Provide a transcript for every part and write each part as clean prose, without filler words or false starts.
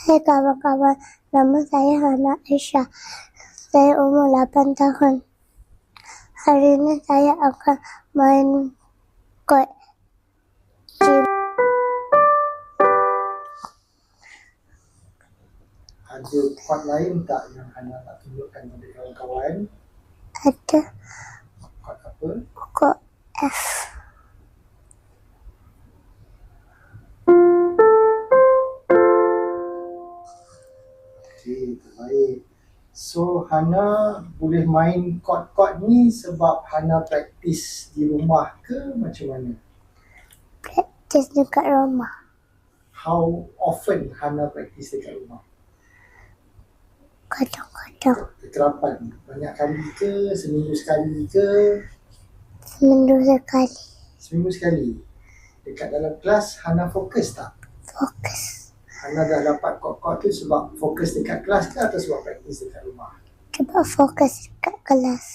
Hai kawan-kawan, nama saya Hana Aisyah. Saya umur 8 tahun. Hari ini saya akan main kod Jim. Ada kod lain tak yang Hana nak tunjukkan kepada kawan-kawan? Ada Kod apa? kod F. Okey, terbaik. So, Hana boleh main kod-kod ni sebab Hana praktis di rumah ke macam mana? Praktis dekat rumah. How often Hana praktis dekat rumah? Kadang-kadang Kekerapan? Banyak kali ke? Seminggu sekali ke? seminggu sekali. Seminggu sekali? Dekat dalam kelas, Hana fokus tak? Fokus. Hana dah dapat kod-kod tu sebab fokus dekat kelas ke atau sebab praktis dekat rumah? Cuba fokus dekat kelas.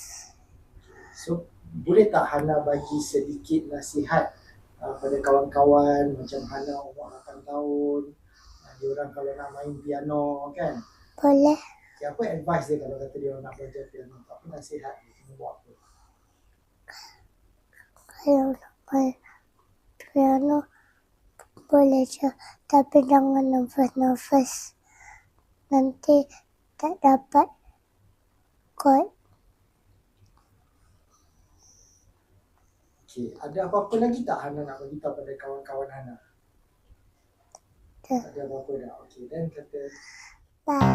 So, boleh tak Hana bagi sedikit nasihat pada kawan-kawan macam Hana umur 8 tahun, diorang kalau nak main piano kan? Boleh. Okay, apa advice dia kalau kata dia nak belajar piano? Apa nasihat dia? Buat apa? Kalau nak main piano boleh je, tapi jangan nervous-nervous. Nanti tak dapat kod. Okay, ada apa-apa lagi tak Hana nak beritahu pada kawan-kawan Hana? Tak. Tak ada apa-apa dah. Okay, dan kata Bye.